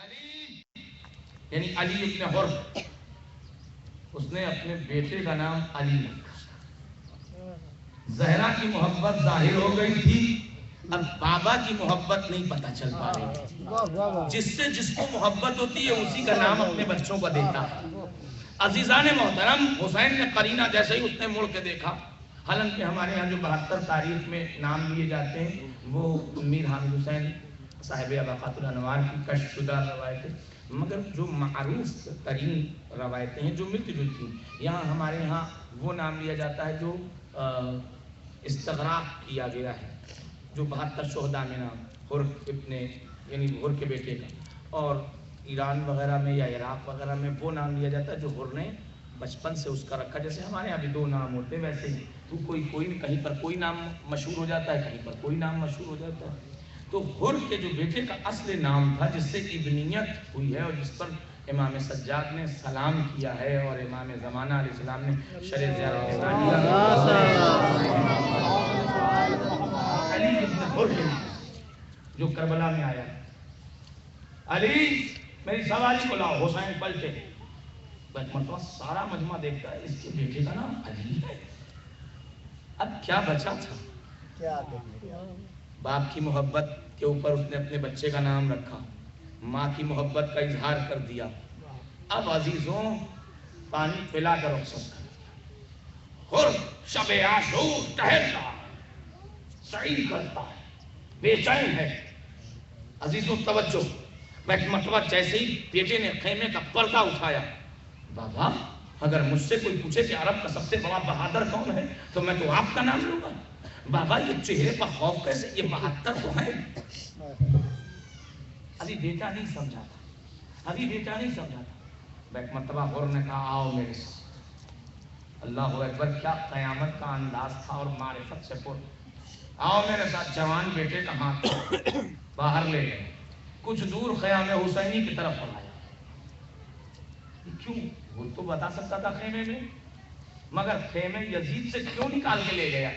علی یعنی علی ابن حر، اس نے اپنے بیٹے کا نام علی رکھا۔ زہرا کی محبت ظاہر ہو گئی تھی، اب بابا کی محبت نہیں پتہ چل پا رہی تھی۔ جس سے جس کو محبت ہوتی ہے اسی کا نام اپنے بچوں کا دیتا ہے۔ عزیزان محترم، حسین نے قرینہ جیسے ہی اس نے مڑ کے دیکھا، حالانکہ ہمارے ہاں جو 72 تاریخ میں نام لیے جاتے ہیں وہ میر حامد حسین صاحب اباقات الانوار کی کشف شدہ روایتیں، مگر جو معروف ترین روایتیں ہیں جو ملتی جلتی ہیں، یہاں ہمارے یہاں وہ نام لیا جاتا ہے جو استغراق کیا گیا ہے، جو 72 شہداء میں نام حر ابن یعنی حر کے بیٹے کا، اور ایران وغیرہ میں یا عراق وغیرہ میں وہ نام لیا جاتا ہے جو حر نے بچپن سے اس کا رکھا۔ جیسے ہمارے یہاں بھی 2 نام ہوتے ہیں، ویسے ہی تو کوئی کہیں پر کوئی نام مشہور ہو جاتا ہے، کہیں پر کوئی نام مشہور ہو جاتا ہے۔ تو حر کے جو بیٹے کا اصل نام تھا جس سے ابنیت ہوئی ہے اور جس پر امام سجاد نے سلام کیا ہے اور امام زمانہ علیہ السلام نے شرع زیارت ثانیہ علی ابن حر کے نام جو کربلا میں آیا ہے۔ علی میری سواری کو لاؤ، حسین پلٹے، مرتبہ سارا مجمع دیکھتا ہے اس کے بیٹے کا نام علی ہے، اب کیا بچا تھا؟ باپ کی محبت کے اوپر اس نے اپنے بچے کا نام رکھا، ماں کی محبت کا اظہار کر دیا۔ اب عزیزوں پانی پلا کر رخصت کر حر شب عاشور ٹہل رہا ہے، سعی کرتا ہے، بے چین ہے۔ عزیزوں توجہ، ایک مرتبہ جیسے ہی بیٹے نے خیمے کا پردہ اٹھایا، بابا اگر مجھ سے کوئی پوچھے کہ عرب کا سب سے بڑا بہادر کون ہے تو میں تو آپ کا نام لوں گا۔ بابا یہ چہرے پر خوف کیسے، یہ 72 تو ہے۔ ابھی بیٹا نہیں سمجھا تھا، ابھی بیٹا نہیں سمجھا تھا۔ ایک مرتبہ حر نے کہا آؤ میرے ساتھ۔ اللہ اکبر، کیا قیامت کا انداز تھا اور معرفت سے پر۔ آؤ میرے ساتھ، جوان بیٹے کا ہاتھ باہر لے گئے، کچھ دور خیام حسینی کی طرف بڑھایا۔ کیوں؟ وہ تو بتا سکتا تھا خیمے میں، مگر خیمے یزید سے کیوں نکال کے لے گیا؟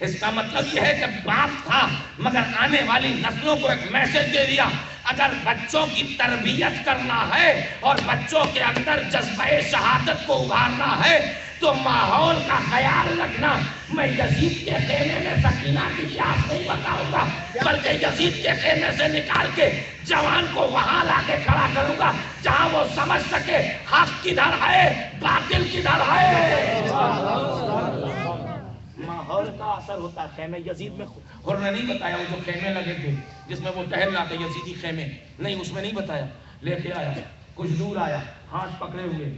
اس کا مطلب یہ ہے کہ باپ تھا مگر آنے والی نسلوں کو ایک میسج دے دیا، اگر بچوں کی تربیت کرنا ہے اور بچوں کے اندر جذبہ شہادت کو ابھارنا ہے تو ماحول کا خیال رکھنا۔ میں یزید کے خیمے میں سکینہ کی پیاس نہیں بتاؤں گا، بلکہ یزید کے خیمے سے نکال کے جوان کو وہاں لا کے کھڑا کروں گا جہاں وہ سمجھ سکے حق کدھر ہے، باطل کدھر ہے۔ ماحول کا اثر ہوتا ہے۔ خیمے یزید میں حر نے نہیں بتایا، وہ جو خیمے لگے تھے جس میں وہ ٹہل رہا تھا، یزیدی خیمے نہیں، اس میں نہیں بتایا۔ لے کے آیا، کچھ دور آیا، ہاتھ پکڑے ہوئے،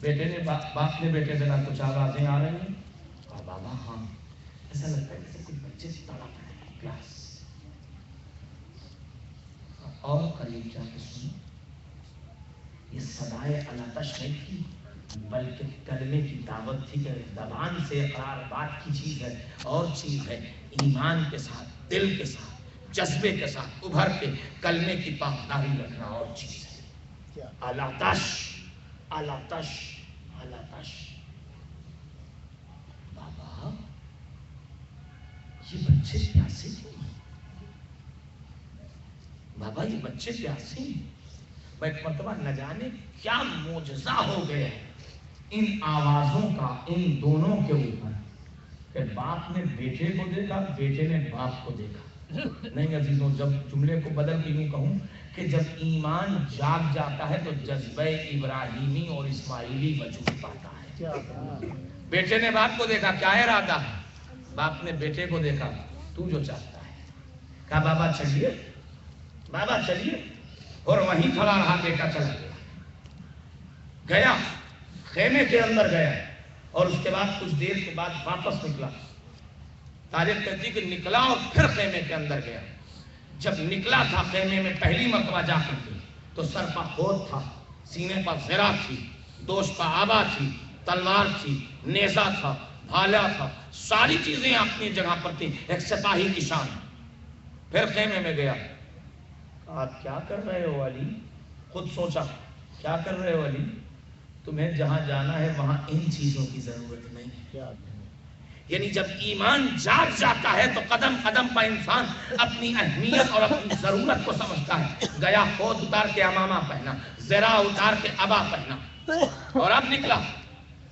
بیٹے نے باپ نے بیٹے سے کہا کچھ آوازیں آ رہی ہیں؟ کہا بابا ہاں، ایسا لگتا ہے جیسے کچھ بچے سے تڑپ رہے ہیں، پیاس۔ اور قریب جا کے سنو، یہ صدائے علاتش نہیں تھی بلکہ کلمے کی دعوت تھی کہ زبان سے اقرار بات کی چیز ہے اور چیز ہے ایمان کے ساتھ، دل کے ساتھ، جذبے کے ساتھ ابھر کے کلمے کی پاسداری رکھنا اور چیز ہے۔ علاتش علاتش علاتش۔ بابا یہ بچے پیاسے کیوں ہیں؟ بابا یہ بچے پیاسے ہیں۔ ایک مرتبہ نہ جانے کیا معجزہ ہو گیا ہے ان آوازوں کا ان دونوں کے اوپر کہ باپ نے بیٹے کو دیکھا، بیٹے نے باپ کو دیکھا۔ نہیں عزیزوں، جب جملے کو بدل کے یوں کہوں کہ جب ایمان جاگ جاتا ہے تو جذبہ ابراہیمی اور اسماعیلی وجود پاتا ہے۔ بیٹے نے باپ کو دیکھا، کیا ارادہ ہے؟ باپ نے بیٹے کو دیکھا، تو جو چاہتا ہے۔ کہا بابا چلیے، بابا چلیے، اور وہیں کھڑا رہا، بیٹا چلا گیا، خیمے کے اندر گیا، اور اس کے بعد کچھ دیر کے بعد واپس نکلا۔ تاریخ کہتی کہ نکلا اور پھر خیمے کے اندر گیا۔ جب نکلا تھا خیمے میں پہلی مرتبہ جا کر کے تو سر پر ہود تھا، سینے پر زرہ تھی، دوش پر آبا تھی، تلوار تھی، نیزہ تھا، بھالا تھا، ساری چیزیں اپنی جگہ پر تھیں، ایک سپاہی کی شان۔ پھر خیمے میں گیا، آپ کیا کر رہے ہو علی؟ خود سوچا کیا کر رہے ہو علی؟ تمہیں جہاں جانا ہے وہاں ان چیزوں کی ضرورت نہیں ہے۔ یعنی جب ایمان جاگ جاتا ہے تو قدم قدم پر انسان اپنی اہمیت اور اپنی ضرورت کو سمجھتا ہے. گیا خود اتار کے امامہ پہنا, زرا اتار کے ابا پہنا, اور اب نکلا.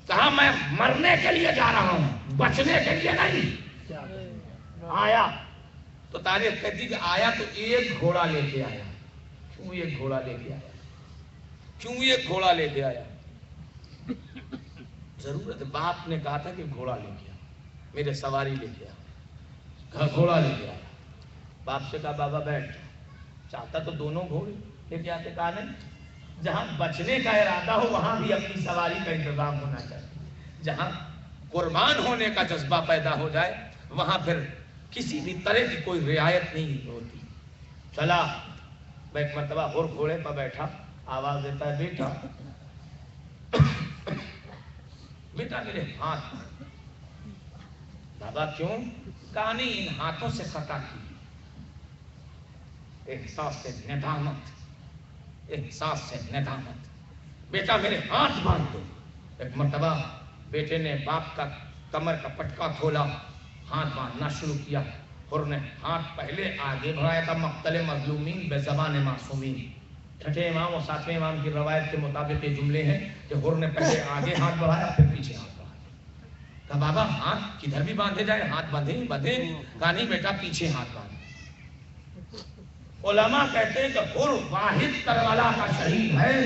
کہا میں مرنے کے لیے جا رہا ہوں, بچنے کے لیے نہیں. آیا تو تاریخ کہتی کہ آیا تو ایک گھوڑا لے کے آیا. کیوں ایک گھوڑا لے کے آیا؟ کیوں ایک گھوڑا لے کے آیا؟ ضرورت باپ نے کہا تھا کہ گھوڑا لے کے آ, میرے سواری لے کے آ. گھوڑا لے کے آیا. باپ سے کہا بابا بیٹھ. چاہتا تو دونوں گھوڑے لے کے آتے. کہا نہیں, جہاں بچنے کا ارادہ ہو وہاں بھی اپنی سواری کا انتظام ہونا چاہیے. جہاں قربان ہونے کا جذبہ پیدا ہو جائے وہاں پھر کسی بھی طرح کی کوئی رعایت نہیں ہوتی. چلا, ایک مرتبہ اور گھوڑے پر بیٹھا, آواز دیتا ہے بیٹا بیٹا میرے ہاتھ. بابا کیوں؟ کہا نہیں, ان ہاتھوں سے خطا کی. احساس سے ندامت, احساس سے ندامت. بیٹا میرے ہاتھ باندھ دو. ایک مرتبہ بیٹے نے باپ کا کمر کا پٹکا کھولا, ہاتھ باندھنا شروع کیا. حر نے ہاتھ پہلے آگے بڑھایا تھا, مقتل مظلومین بے زبان معصومین. چھٹے امام اور ساتویں امام کی روایت کے مطابق یہ جملے ہیں کہ حر نے پہلے آگے ہاتھ بڑھایا پھر پیچھے ہاتھ بڑھایا. کہا بابا ہاتھ کدھر بھی باندھے جائے, ہاتھ باندھے باندھے. کہا نہیں بیٹا پیچھے ہاتھ باندھے. علماء کہتے ہیں کہ حر واحد کربلا کا شہید ہے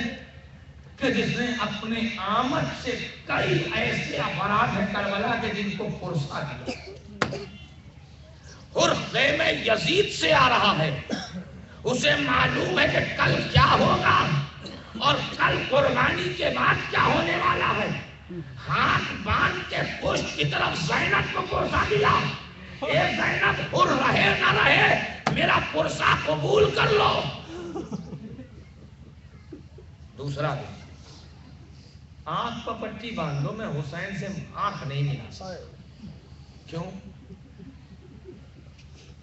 کہ جس نے اپنے آمد سے کئی ایسے افراد ہیں کربلا کے جن کو فرصہ دیا. حر خیمہ یزید سے آ رہا ہے, اسے معلوم ہے کہ کل کیا ہوگا اور کل قربانی کے بعد کیا ہونے والا ہے. ہاتھ باندھ کے پشت کی طرف زینب کو پرسا دیا. اے زینب, حر رہے نہ رہے میرا پرسا قبول کر لو. دوسرا دن آنکھ پر پٹی باندھ دو, میں حسین سے آنکھ نہیں ملا سکتا. کیوں؟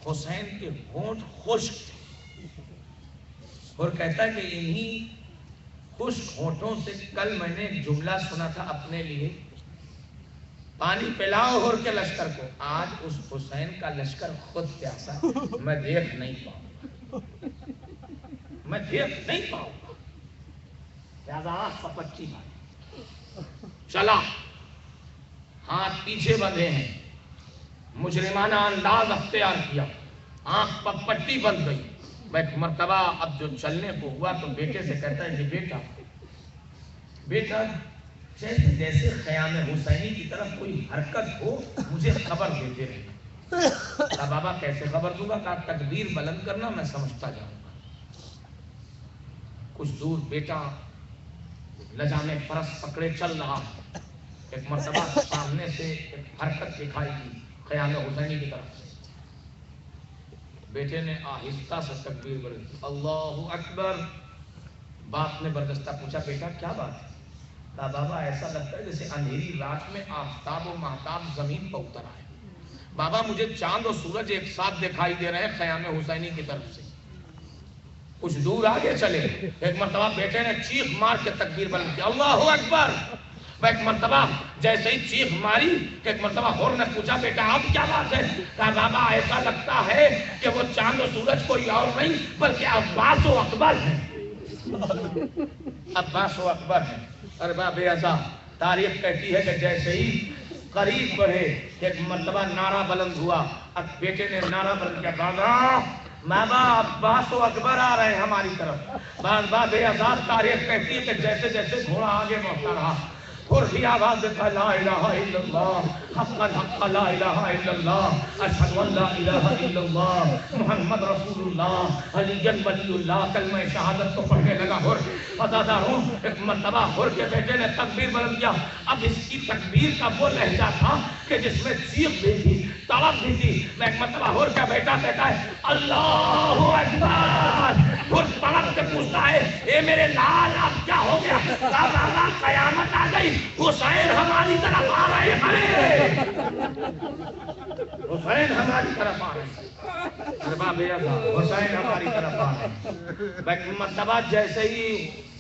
حسین کے ہونٹ خشک تھے. اور کہتا ہے کہ انہی خشک ہونٹوں سے کل میں نے ایک جملہ سنا تھا اپنے لیے, پانی پلاؤ ہور کے لشکر کو. آج اس حسین کا لشکر خود پیاسا, میں دیکھ نہیں پاؤں گا, میں دیکھ نہیں پاؤں گا. لہذا پپچی بھائی چلا, ہاتھ پیچھے بندھے ہیں, مجرمانہ انداز اختیار کیا, آنکھ پر پٹی بند گئی. ایک مرتبہ اب جو چلنے کو ہوا تو بیٹے سے کہتا ہے کہ بیٹا بیٹا جیسے خیام حسینی کی طرف کوئی حرکت ہو مجھے خبر دیتے رہے. کہا بابا کیسے خبر دوں گا؟ کہا تکبیر بلند کرنا, میں سمجھتا جاؤں گا. کچھ دور بیٹا لجامِ فرس پکڑے چل رہا. ایک مرتبہ سامنے سے ایک حرکت دکھائی دی خیام حسینی کی طرف سے. بیٹے نے آہستہ سے تکبیر بلند کی, اللہ اکبر. باپ نے بردستہ پوچھا بیٹا کیا بات ہے؟ کہا بابا ایسا لگتا ہے جیسے اندھیری رات میں آفتاب و مہتاب زمین پر اتر آئے. بابا مجھے چاند اور سورج ایک ساتھ دکھائی دے رہے ہیں خیام حسینی کی طرف سے. کچھ دور آگے چلے, ایک مرتبہ بیٹے نے چیخ مار کے تکبیر بلند کی, اللہ اکبر. ایک مرتبہ جیسے ہی چیخ ماری کہ ایک مرتبہ حر نے پوچھا بیٹا اب کیا بات ہے؟ کہا بابا ایسا لگتا ہے کہ وہ چاند و سورج کوئی اور نہیں بلکہ عباس و اکبر ہیں. عباس و اکبر ہیں. ارباب اعزا تاریخ کہتی ہے کہ جیسے ہی قریب بڑھے ایک مرتبہ نعرہ بلند ہوا. اب بیٹے نے نعرہ بلند کیا, بابا بابا عباس و اکبر آ رہے ہیں ہماری طرف. باب اعزا تاریخ کہتی ہے کہ جیسے جیسے گھوڑا آگے بڑھتا رہا اور بھی آواز دیتا لا الہ الا اللہ حق الحق لا الہ الا اللہ اشہد ان لا الہ الا اللہ محمد رسول اللہ علی ولی اللہ. کلمہ شہادت کو پڑھنے لگا حر. عزاداروں ایک مرتبہ حر کے بیٹے نے تکبیر بلند کیا. اب اس کی تکبیر کا وہ لہجہ تھا کہ جس میں چیخ بھی تھی, تڑپ بھی تھی. میں ایک مرتبہ حر کا بیٹا کہتا ہے اللہ اکبر. حر تڑپ کے پوچھتا ہے اے میرے لال اب کیا ہو گیا؟ بابا قیامت آ گئی, حسین ہماری طرف آ رہے ہیں, حسین ہماری طرف آ رہے ہیں. حسین ہماری طرف آ رہے ہیں. مرتبہ جیسے ہی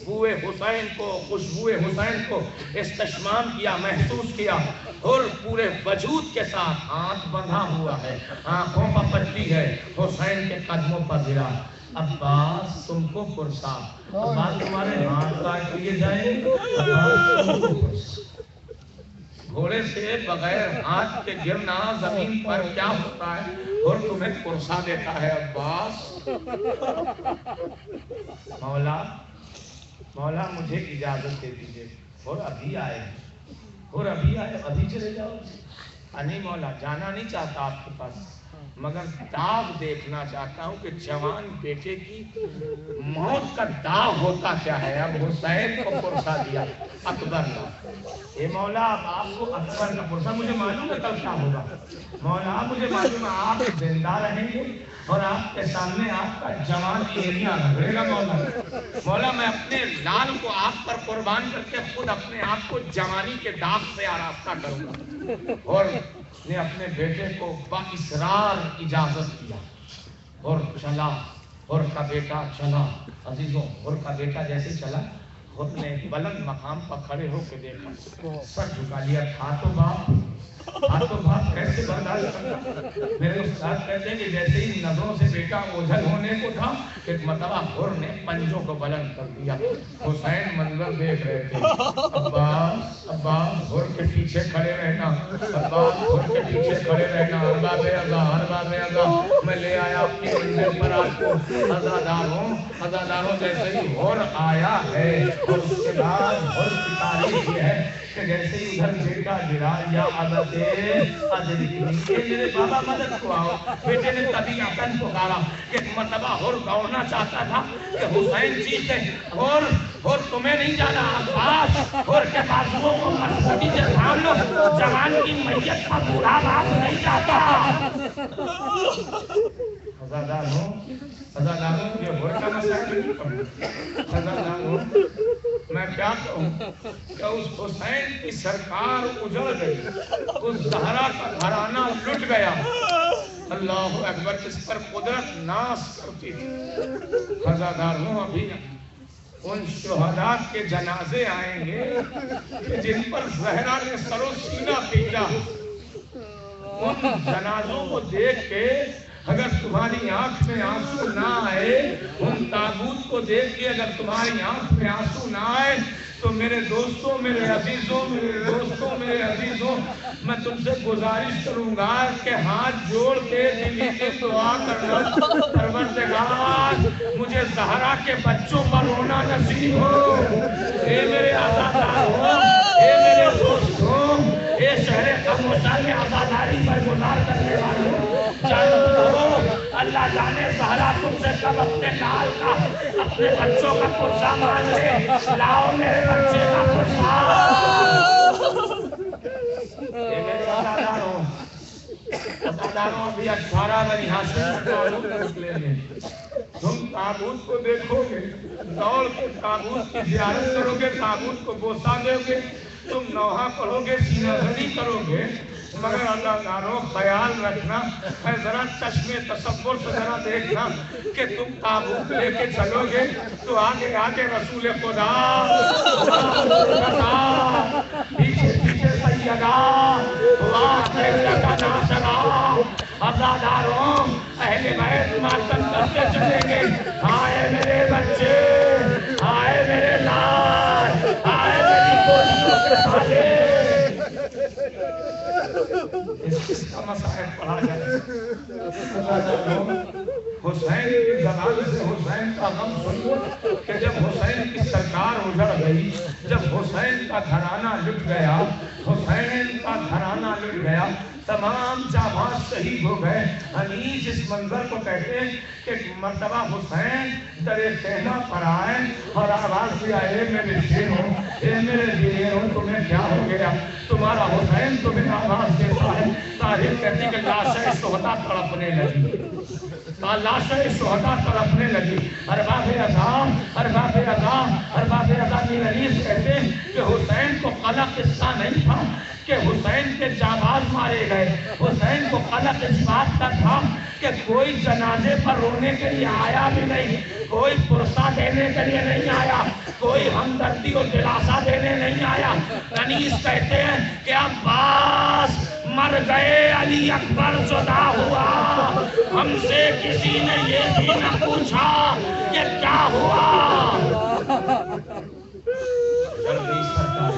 بوئے حسین کو، خوشبوئے حسین کو استشمام کیا، محسوس کیا، اور پورے وجود کے ساتھ ہاتھ بندھا ہوا ہے، آنکھوں پر پٹی ہے، حسین کے قدموں پر گرا، عباس تم کو پرسا، عباس تمہارے ہاتھ کاٹ لیے جائیں گے، عباس تم کو پرسا۔ گھوڑے سے بغیر ہاتھ کے گرنا زمین پر کیا ہوتا ہے، اور تمہیں پرسا دیتا ہے عباس۔ مولا مجھے اجازت دے دیجئے، اور ابھی آئے، ابھی چلے جاؤ؟ نہیں مولا، جانا نہیں چاہتا آپ کے پاس، مگر داغ دیکھنا چاہتا ہوں کہ جوان بیٹے کی موت کا داغ ہوتا کیا ہے۔ اب حسین کو پرسا دیا اکبر کا، اے مولا اب آپ کو اکبر کا پرسا، مجھے معلوم ہے کل کیا ہوگا، مولا مجھے معلوم ہے آپ زندہ رہیں گے اور آپ کے سامنے آپ کا جوان ایریا رگڑے گا۔ مولا میں اپنے لال کو آپ پر قربان کر کے خود اپنے آپ کو جوانی کے داغ سے آراستہ کروں گا۔ اور نے اپنے بیٹے کو باصرار اجازت دیا اور چلا، اور کا بیٹا چلا۔ عزیزوں، اور کا بیٹا جیسے چلا، خود نے بلند مقام پر کھڑے ہو کے دیکھا، سر جھکا لیا، تھا تو باپ کیسے برداشت کرتا۔ میرے استاد کہتے ہیں کہ جیسے ہی نظروں سے بیٹا اوجھل ہونے کو تھا، ایک مرتبہ ہر نے پنجوں کو بلند کر دیا۔ حسین منظر دیکھ رہے تھے، عباس ہر کے پیچھے کھڑے رہنا، عباس ہر کے پیچھے کھڑے رہنا، ارباب اعضا میں لے آیا اپنی منزل پر آپ کو۔ عزاداروں جیسے ہی ہر آیا ہے، اور اس کے بعد ہر کی تاریخ یہ ہے کہ جیسے ہی ادھر بیٹا گرا، یا عدد میرے بابا مدد کو آؤ، بیٹے نے تبھی اپن پکارا کہ مرتبہ ہر دوڑنا چاہتا تھا کہ حسین جیتے، اور تمہیں نہیں جانا عباس، ہر کے بازوؤں کو مسجدی سے تھام لو، جوان کی میت کا بوڑھا باپ نہیں جاتا۔ عزاداروں یہ ہر کا مسائل نہیں کروں، عزاداروں میں کیا کہوں کہ اس حسین کی سرکار اجڑ گئی، اس زہرا کا گھرانہ لٹ گیا۔ اللہ اکبر، اس پر قدرت ناز کرتی تھی۔ عزاداروں ابھی ان شہداء کے جنازے آئیں گے کہ جن پر زہرا نے سر و سینہ پیٹا، ان جنازوں کو دیکھ کے اگر تمہاری آنکھ میں آنسو نہ آئے، ان تابوت کو دیکھ کے اگر تمہاری آنکھ میں آنسو نہ آئے، تو میرے دوستوں، میرے عزیزوں، میں تم سے گزارش کروں گا کہ ہاتھ جوڑ کے دلی سے دعا کرنا، پروردگار مجھے زہرا کے بچوں پر رونا نصیب ہو۔ اے میرے عزاداروں، اے میرے دوستوں، اے شہر خاموشہ میں عزاداری پر گزار کرنے والوں، جانتے ہو اللہ جانے زہرا تم سے کب اپنے لال کا، اپنے بچوں کا پرسا مان لے، لاؤ میرے بچے کا پرسا۔ اے میرے عزاداروں، ابھی 18 بنی ہاشم تعلق نکلے ہیں، تم تابوت کو دیکھو گے، دوڑ کے تابوت کی زیارت کرو گے، تابوت کو بوسہ دو گے، تم نوحہ پڑھو گے، سینہ زنی کرو گے، مگر عزاداروں خیال رکھنا، اے ذرا چشم تصور سے ذرا دیکھنا کہ تم تابوت لے کے چلو گے تو آگے آگے رسول خدا، پیچھے پیچھے سیدہ، واہ کا ناصرہ۔ عزاداروں، اہل بیت ماتم کرتے چلیں گے، آئے میرے بچے، آئے میرے لال، آئے میری کوششوں کے سالے۔ اس کا مسائل پڑھا جائے، حسین کی زبان سے حسین کا غم سنو کہ جب حسین کی سرکار اجڑ گئی، جب حسین کا گھرانہ لٹ گیا، حسین کا گھرانہ لٹ گیا، تمام جانباز شہید ہو گئے۔ انیس اس منظر کو کہتے ہیں کہ مرتبہ حسین در خیمہ پر آئے اور آواز دیا، اے میرے شیروں، اے میرے شیروں، تمہیں کیا ہو گیا؟ تمہارا حسین تمہیں آواز دیتا ہے۔ طاہر کہتی کہ لاشیں شہداء تڑپنے لگی، لاشیں شہداء تڑپنے لگی۔ ارباب اعضاء میر انیس کہتے ہیں کہ حسین کو قلق قصہ نہیں تھا کہ حسین حسین کے جانباز مارے گئے. حسین کو قلق اس بات کا تھا کہ کوئی جنازے پر رونے کے لیے آیا بھی نہیں, کوئی پرسہ دینے کے لیے نہیں آیا, کوئی ہمدردی و دلاسا دینے نہیں آیا. انیس کہتے ہیں کہ عباس مر گئے, علی اکبر جدا ہوا, ہم سے کسی نے یہ بھی نہ پوچھا کہ کیا ہوا. جلدی سرکار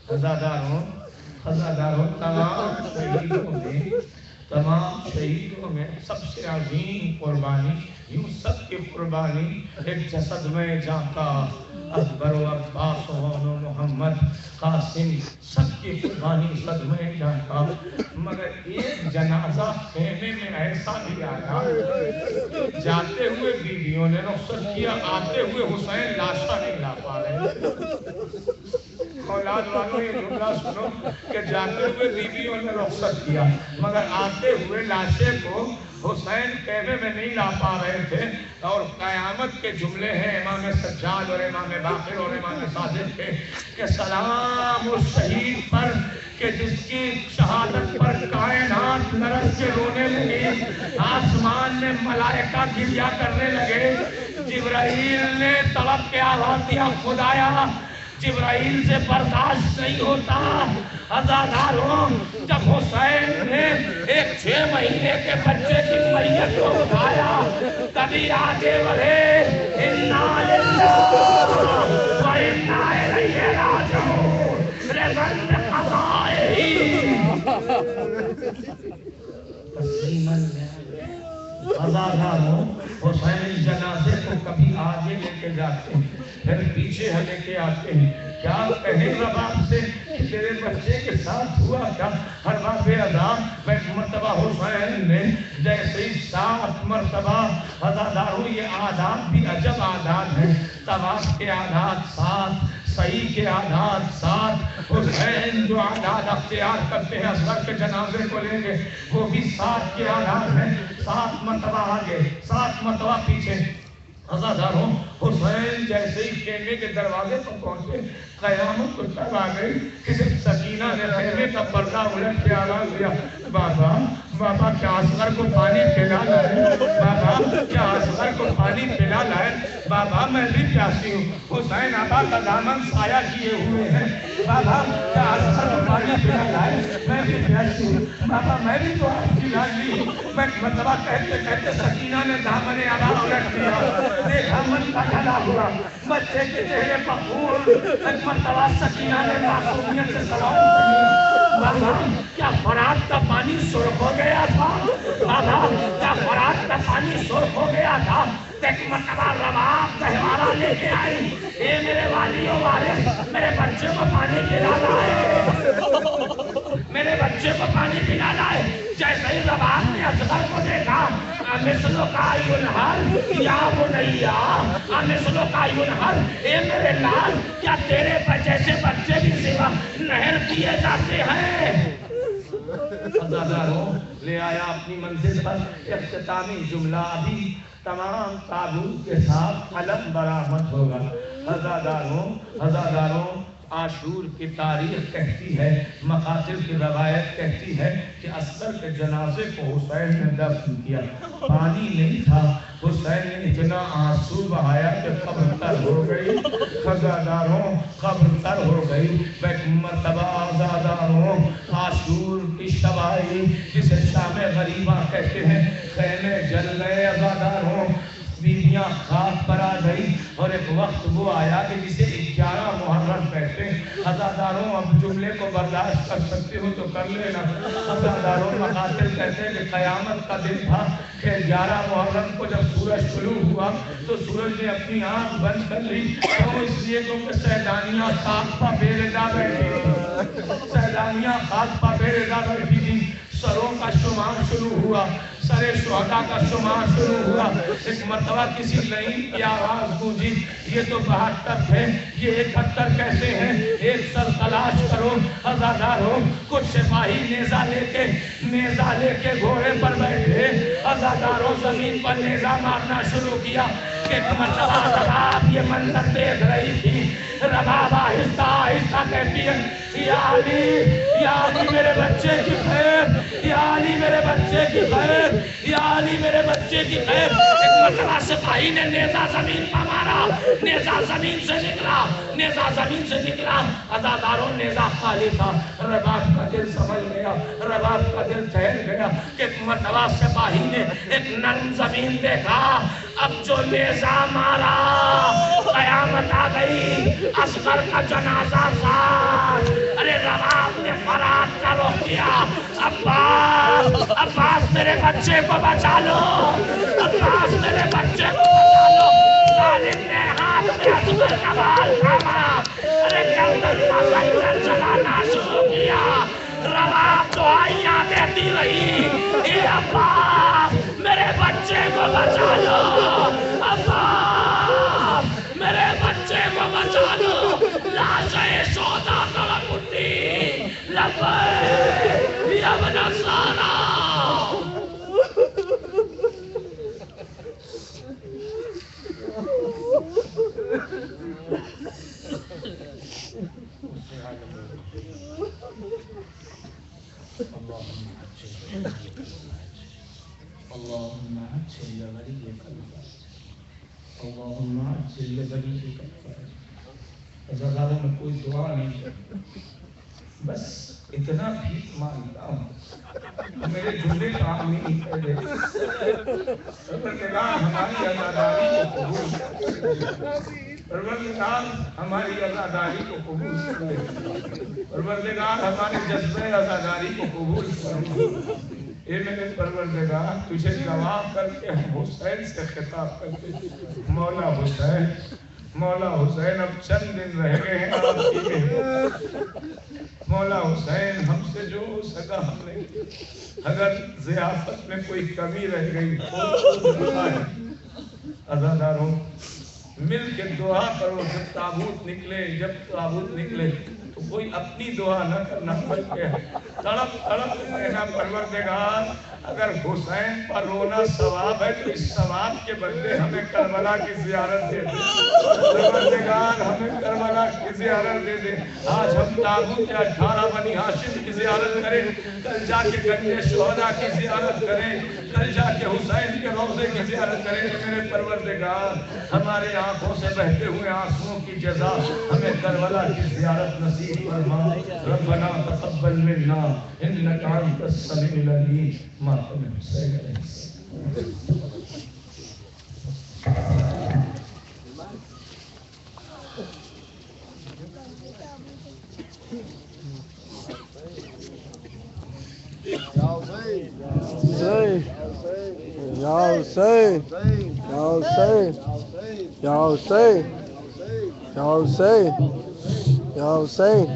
خزاداروں تمام شہیدوں میں سب سے عظیم قربانی, یوں سب کی قربانی ایک جسد میں جاتا, اکبر و عباس و محمد قاسم سب کی قربانی سب میں جاتا. مگر ایک جنازہ خیمے میں ایسا بھی آیا, جاتے ہوئے بیویوں نے رخصت کیا, آتے ہوئے حسین لاشا نہیں لا پا رہے. اولاد والوں یہ جملہ سنو کہ جاتے ہوئے بیویوں نے رخصت کیا, مگر آتے ہوئے لاشے کو حسین خیمے میں نہیں لا پا رہے تھے. اور قیامت کے جملے ہیں امام سجاد اور امام باقر اور امام صادق کے کہ سلام اس شہید پر کہ جس کی شہادت پر کائنات لرز کے رونے لگی, آسمان میں ملائکہ گریہ کرنے لگے. جبرائیل نے تڑپ کے آواز دیا, خدایا جبرائیل سے برداشت نہیں ہوتا. عزاداروں جب حسین نے ایک 6 مہینے کے بچے کی میت کو اٹھایا, تبھی آگے بڑھے, انا للہ و انا الیہ راجعون, لمن قضائہ تسلیماً. عزاداروں حسین جنازے کو کبھی آگے لے کے جاتے ہیں, پھر پیچھے لے کے آتے ہیں. کیا کہیں رباب سے کہ تیرے بچے کے ساتھ ہوا کیا؟ ہر باب عذاب ایک مرتبہ حسین نے جیسے 7 مرتبہ. عزاداروں یہ عادات بھی عجب عادات ہیں. طواف کے عادات 7, سعی کے عادات 7. حسین جو عادات اختیار کرتے ہیں اصغر کے جنازے کو لے کے, وہ بھی 7 کے عادات ہیں. 7 مرتبہ آگے, 7 مرتبہ پیچھے. عزاداروں حسین جیسے ہی خیمے کے دروازے پر پہنچے, قیامت کو تب آ گئی. کسی سکینہ نے خیمے کا پردہ الٹ کے آواز دیا, بابا بابا کیا اصغر کو پانی پلا لائے, بابا کیا اصغر کو پانی پلا لائے, بابا میں بھی پیاسی ہوں. حسین آبا کا دامن سایہ کیے ہوئے ہیں, بابا کیا اصغر کو پانی پلا لائے, میں بھی پیاسی ہوں. بابا میں بھی تو آپ کی لاڈلی ہوں. میں مرتبہ کہتے کہتے سکینہ نے دامن آبا الٹ دیا, دیکھا من کا کھلا ہوا بچے کے چہرے پر پھول. ایک مرتبہ سکینہ نے معصومیت سے سلام کیا, بابا کیا فرات کا پانی سرخ ہو گیا تھا, بابا کیا فرات کا پانی سرخ ہو گیا تھا. ایک مرتبہ رباب تہوارہ لے کے آئی, اے میرے والیوں والے میرے بچے کو پانی پلانا ہے, میرے بچے کو پانی پلانا ہے. جیسے ہی رباب نے اصغر کو دیکھا, مثلو کا ینہر یا بنیا, مثلو کا ینہر, اے میرے لال کیا تیرے جیسے بچے بھی سوا نہر کیے جاتے ہیں. عزاداروں لے آیا اپنی منزل پر. اختتامی جملہ ابھی تمام تابوت کے ساتھ علم برآمد ہوگا. عزاداروں عاشور کی تاریخ کہتی ہے, مقاتل کی روایت کہتی ہے کہ اصغر کے جنازے کو حسین نے دفن کیا. پانی نہیں تھا, حسین نے اتنا آنسو بہایا کہ قبر تر ہو گئی. عزاداروں قبر تر ہو گئی. ایک مرتبہ عزاداروں عاشور کی شب آئی جسے شام غریبہ کہتے ہیں, خیمے جل گئے. عزاداروں بیویاں خاک پر آ گئی, اور ایک وقت وہ آیا کہ جسے 11 محرم کہتے ہیں. عزاداروں اب جملے کو برداشت کر سکتے ہو تو کر لینا. عزاداروں مقاتل کہتے ہیں کہ قیامت کا دن تھا کہ 11 محرم کو جب سورج طلوع ہوا تو سورج نے اپنی آنکھ بند کر لی. تو اس لیے کیونکہ سیلانیاں خاک پر بے رضا بیٹھی, سیلانیاں خاک پر بے رضا بیٹھی تھی. سروں کا شمار شروع ہوا, سر شہداء کا شمار شروع ہوا. ایک مرتبہ کسی نئی کی آواز گونجی, یہ تو 72 تھے, یہ 71 کیسے ہیں, ایک سر تلاش کرو. عزاداروں کچھ سپاہی نیزہ لے کے گھوڑے پر بیٹھے. عزاداروں زمین پر نیزہ مارنا شروع کیا. ایک مرتبہ رباب یہ منظر دیکھ رہی تھی. رباب آہستہ آہستہ کہتی ہے یا علی میرے بچے کی خیر، یا علی میرے بچے کی خیر، یا علی میرے بچے کی خیر۔ ایک مرتبہ سپاہی نے نیزہ زمین پر مارا، نیزہ زمین سے نکلا، نیزہ زمین سے نکلا، عزاداروں نیزہ خالی تھا۔ رباب کا دل سمجھ گیا، رباب کا دل ٹھہر گیا کہ ایک مرتبہ سپاہی نے ایک نرم زمین دیکھا، اب جو نیزہ مارا قیامت آ گئی، اصغر کا جنازہ ساتھ۔ ارے رباب نے فرات کا رخ کیا، عباس عباس میرے بچے کو بچا لو، عباس میرے بچے کو بچا لو۔ ظالم نے ہاتھ میں اصغر کا بال تھاما، ارے گردن کا خنجر چلانا شروع کیا۔ رباب دعائیاں دیتی رہی، اے عباس میرے بچے کو بچا لو، عباس میرے بچے کو بچا لو۔ لاشیں شہداء تڑپ اٹھی، لبیک یا ابن سارا۔ اللهم عجل لوليك الفرج، اللهم عجل لوليك الفرج۔ عزاداروں میں کوئی دعا نہیں، بس اتنا بھی مانتا ہوں میرے جملے کام نہیں کر دے، پروردگار ہماری عزاداری کو قبول کرے، پروردگار ہماری عزاداری کو قبول کرے، پروردگار ہمارے جذبہ عزاداری کو قبول کرے۔ اے میرے پروردگار تجھے گواہ کر کے ہم حسین سے خطاب کرتے ہیں، مولا حسین، مولا حسین اب چند دن رہ گئے ہیں آپ کی، مولا حسین ہم سے جو ہو سکا ہم نے، اگر ضیافت میں کوئی کمی رہ گئی تو عزاداروں مل کے دعا کرو، جب تابوت نکلے تو کوئی اپنی دعا نہ کرنا، بلکہ تڑپ تڑپ کہنا پروردگار اگر حسین پر رونا ثواب ہے تو اس ثواب کے بدلے ہمیں کربلا کی زیارت دے دے، پروردگار ہمیں کربلا کی زیارت دے دے۔ آج ہم تابوت 18 بنی ہاشم کی زیارت کریں، کل جا کے گنج شہداء کی زیارت کریں، کل جا کے حسین کے روضے کی زیارت کریں۔ میرے پروردگار ہمارے آنکھوں سے بہتے ہوئے آنسوؤں کی جزا ہمیں کربلا کی زیارت نصیب فرما۔ ربنا تقبل منا انک انت السمیع العلیم۔ ماتم حسین علیہ السلام۔ یا حسین، یا حسین، یا حسین، یا حسین، یا حسین،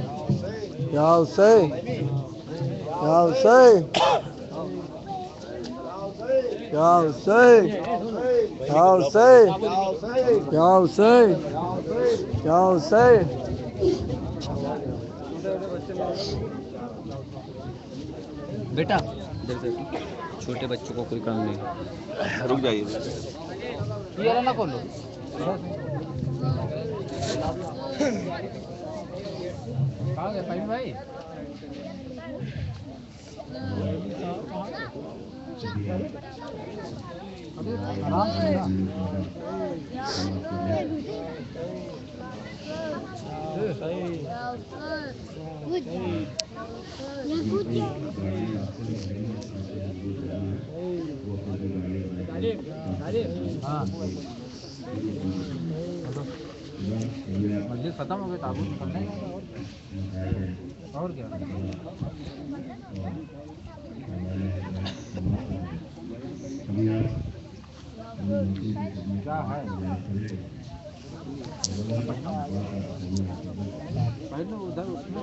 یا حسین، یا حسین، یا حسین، یا حسین، یا حسین، یا حسین۔ بیٹا چھوٹے بچوں کو کوئی کام نہیں، رک جائیے، یہ نہ کھولو۔ کہاں گئے فہیم بھائی؟ مجلس ختم ہو گئی، تعبت کرنا ہے اور کیا کیا ہے پہلے ادھر اس میں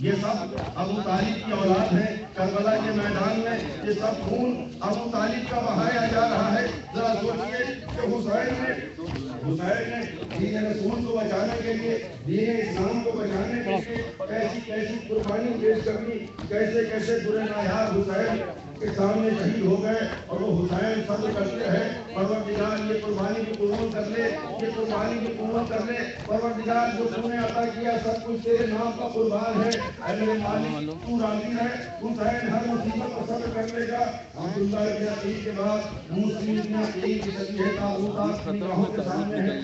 یہ سب ابو طالب کی اولاد ہے. کربلا کے میدان میں یہ سب خون ابو طالب کا بہایا جا رہا ہے. ذرا سوچیے کہ حسین نے دین رسول کو بچانے کے لیے، دین اسلام کو بچانے کے لیے کیسی کیسی قربانی پیش کرنی، کیسے کیسے برے نایاب حسین کے سامنے شہید ہو گئے. اور وہ حسین صبر کرتے ہیں، پروردگار یہ قربانی بھی قبول کر لے، یہ قربانی بھی قبول کر لے. پروردگار جو تو نے عطا کیا سب کچھ تیرے نام کا قربان ہے. اے میرے مالک تو راضی ہے. حسین ہر مصیبت کو صبر کر لے گا. عبداللہ ابن عقیل کے بعد موسی ابن عقیل کی شبیہ تابوت آپ کی نگاہوں کے سامنے ہے.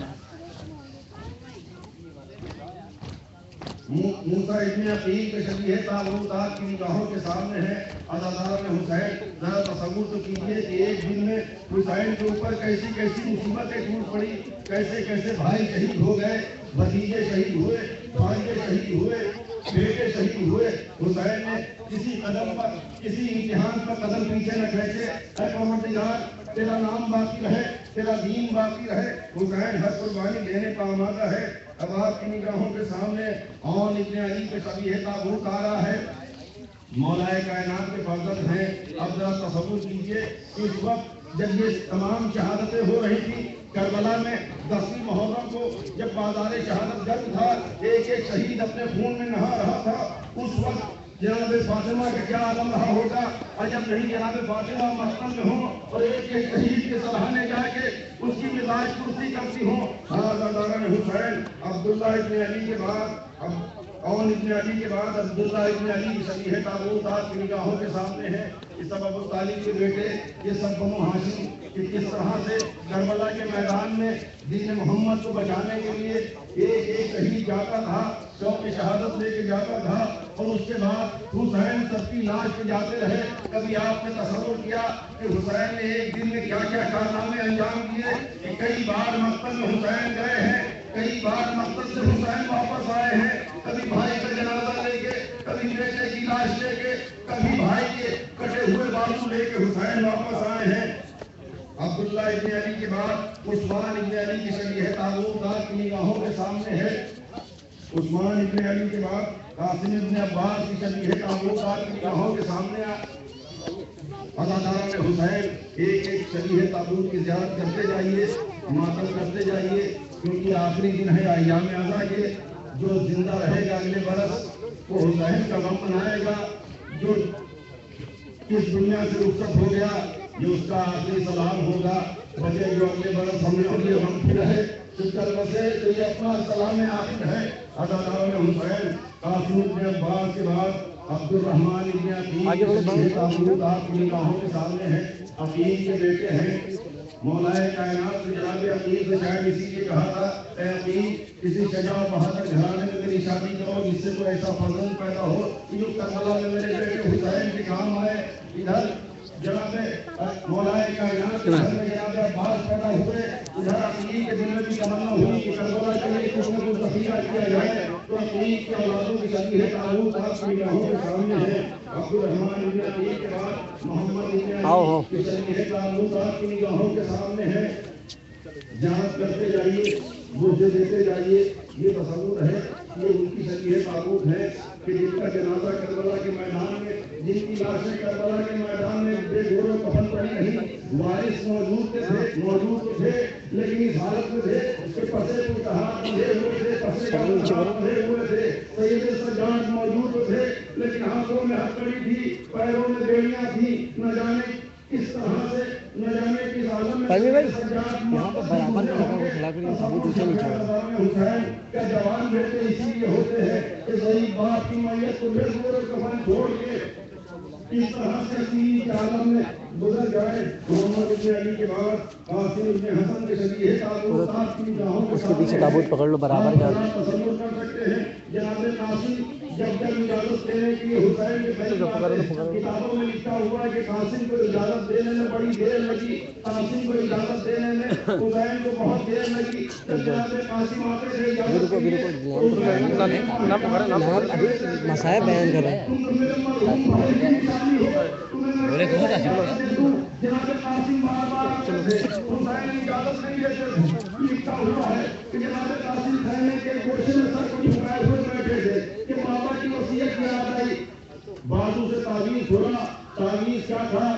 موسیٰ ابن عقیل کے شبیہ تابوت آپ کی نگاہوں کے سامنے ہے. عزاداران حسین ذرا تصور تو کیجیے کہ ایک دن میں حسین کے اوپر کیسی کیسی مصیبتیں ٹوٹ پڑی، کیسے کیسے بھائی شہید ہو گئے، بھتیجے شہید ہوئے، بھانجے شہید ہوئے، بیٹے شہید ہوئے. حسین نے کسی قدم پر، کسی امتحان پر قدم پیچھے نہ کھینچے. اے پروردگار تیرا نام باقی رہے، تیرا دین باقی رہے. حسین ہر قربانی دینے کا آمادہ ہے. اب آپ کی نگاہوں کے سامنے اون ابن علی کے شبیہ تابوت آ رہا ہے. مولا کائنات کے فرزند ہیں. اب ذرا تصور کیجئے کہ اس وقت جب یہ تمام شہادتیں ہو رہی تھی کربلا میں 10 محرم کو، جب بازار شہادت گرم تھا، ایک ایک شہید اپنے خون میں نہا رہا تھا، اس وقت جناب فاطمہ کا کیا عالم رہا ہوگا. اور جب نہیں جناب فاطمہ مقتل میں ہوں اور ایک ایک شہید کے سراہنے جا کے اس کی مزاج پرسی کرتی ہوں. عزاداران حسین عبداللہ ابن علی کے بعد اون ابن علی کے بعد عبداللہ ابن علی کی شبیہ تابوت آپ کی نگاہوں کے سامنے ہے. یہ سب ابو طالب کے بیٹے، یہ سب بنو ہاشم، کہ کس طرح سے کربلا کے میدان میں دین محمد کو بچانے کے لیے ایک ایک شہید جاتا تھا، شوق شہادت لے کے جاتا تھا. اور اس کے بعد حسین سب کی لاش پہ جاتے رہے. کبھی آپ نے تصور کیا کہ حسین نے ایک دن میں کیا کیا کارنامے انجام دیے؟ کہ کئی بار مقتل میں حسین گئے ہیں، کئی بار مقتل سے حسین واپس آئے ہیں. کبھی بھائی کا جنازہ لے کے، کبھی بیٹے کی لاش لے کے، کبھی بھائی کے کٹے ہوئے بازو لے کے حسین واپس آئے ہیں. عبداللہ ابن علی کے بعد عثمان ابن علی کی شبیہ تابوت آپ کی نگاہوں کے سامنے ہے. عثمان ابن علی کے بعد قاسم ابن عباس کی شبیہ تابوت آپ کی نگاہوں کے سامنے عزاداران حسین ایک ایک شبیہ تابوت کی زیارت کرتے جائیے، ماتم کرتے جائیے، کیونکہ آخری دن ہے ایام عزا کے. جو زندہ رہے گا اگلے برس وہ حسین کا غم منائے گا. جو اس دنیا سے رخصت ہو گیا یہ اس کا آخری سلام ہوگا. بجے جو اگلے برس ہم نے اگلے غم پھر ہے بسے تو یہ اپنا سلام آخر ہے. عزاداران حسین قاسم ابن عباس کے بعد عبد الرحمن ابن عقیل تابوت آپ کی نگاہوں کے سامنے ہے. عقیل کے بیٹے ہیں. مولا کائنات سے جناب عقیل سے شاید اسی لیے کہا تھا اے عقیل کسی شجاع و بہادر گھرانے میں میری شادی کرو جس سے کوئی ایسا فرزند پیدا ہو کہ جو کربلا میں میرے بیٹے حسین کے کام آئے. ادھر جناب مولا کائنات کے گھر میں جناب عباس پیدا ہوئے. ادھر عقیل کے دل میں بھی تمنا ہوئی کہ کربلا کے لیے کچھ نہ کچھ ذخیرہ کیا جائے. تو عقیل کی اولادوں کی شبیہ تابوت آپ کی نگاہوں کے سامنے ہے. عبد الرحمن ابن عقیل کے بعد محمد ابن علی کی شبیہ تابوت آپ کی نگاہوں کے سامنے ہے. جانچ کرتے جائیے، مجھے دیتے جائیے. یہ تصور ہے یہ ان کی شبیہ تابوت ہے کہ جن کا جنازہ کربلا کے میدان میں، جن کی لاشیں کربلا کے میدان میں بے گور و کفن پڑی نہیں. وارث موجود تھے لیکن اس حالت میں تھے کہ پسے کو کہا بندھے ہوئے تھے، پسے کا بندھے ہوئے تھے. سید سجاد موجود تھے لیکن ہاتھوں میں ہتھکڑی تھی، پیروں میں بیڑیاں تھیں. نہ جانے کس طرح سے، نہ جانے کس عالم میں حسین کا جوان بیٹے اسی لیے ہوتے ہیں کہ ضعیف باپ کی میت کو بے گور و کفن چھوڑ کے اس طرح سے اسی عالم میں گزر گئے. محمد ابن علی کے بعد قاسم ابن حسن کے شبیہ تابوت آپ کی نگاہوں کے پیچھے تابوت پکڑ لو برابر جا تصور کر سکتے ہیں. جناب قاسم جب اجازت دینے کے لیے حسین کے کتابوں میں لکھا ہوا ہے کہ قاسم کو اجازت دینے میں بڑی دیر لگی، قاسم کو اجازت دینے میں حسین کو بہت دیر لگی. جب جناب قاسم آتے تھے مسائل بیان کر رہے ہیں. جناب قاسم بار بار حسین اجازت نہیں دیتے. لکھا ہوا ہے کہ جناب قاسم خیمے کے گوشے میں سر کو جھکائے ہوئے بیٹھے تھے کہ بابا کی وصیت کیا تھا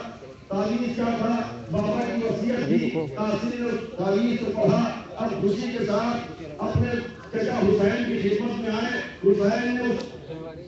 تعویذ کیا تھا بابا کی وصیت تھی قاسم نے تعویذ کو پڑھا اب خوشی کے ساتھ اپنے چچا حسین کی خدمت میں آئے حسین نے اس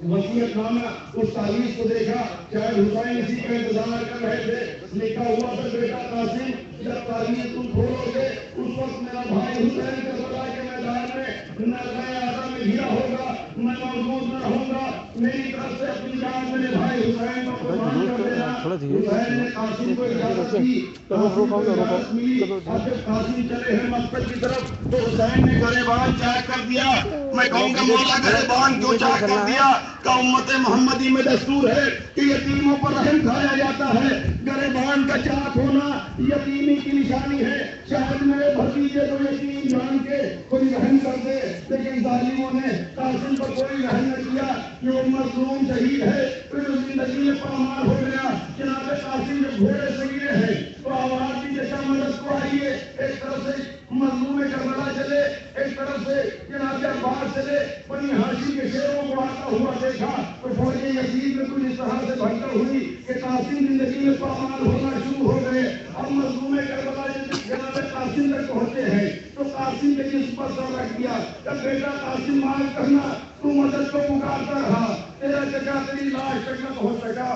وصیت نامہ اس تعویذ کو دیکھا شاید حسین اسی کا انتظار کر رہے تھے لکھا ہوا تھا بیٹا قاسم جب تعویذ تم کھولو گے اس وقت میرا بھائی حسین کربلا کے میدان میں نظر اعظم میں گھرا ہوگا میں موجود نہ رہوں گا میری طرف سے اپنی جان میرے بھائی حسین کو قربان کر دینا حسین نے قاسم کو اجازت دی قاسم کو اجازت ملی اب جب قاسم چلے ہیں مسجد کی طرف تو حسین نے گریبان چاک کر دیا میں کہوں گا مولا گریبان کیوں چاک کر دیا کہ امت محمدی میں دستور ہے کہ یتیموں پر رحم کھایا جاتا ہے گریبان کا چاک ہونا یتیمی کی نشانی ہے شاید میرے بھتیجے کو یتیم جان کے کوئی رحم کر دے لیکن ظالموں نے قاسم پر کوئی رحم نہ کیا کہ وہ مظلوم شہید ہے پھر اس زندگی میں پامال ہو گیا جناب قاسم جب گھوڑے سے گرے ہیں تو آواز کی جیسا مدد کو آئیے ایک طرف سے مظلوم کربلا چلے ایک طرف سے جناب عباس چلے بنی ہاشم کے شیروں کو آتا ہوا دیکھا تو فوج یزید میں کچھ اس طرح سے بھگدڑ ہوئی کہ قاسم زندگی میں پامال ہونا شروع ہو گئے اب مظلوم کربلا جناب قاسم تک پہنچے ہیں تو قاسم کے جسم پر سر رکھ دیا کہ بیٹا قاسم مال کرنا تو مدد کو پکارتا رہا تیرا چچا تیری لاش تک نہ پہنچ سکا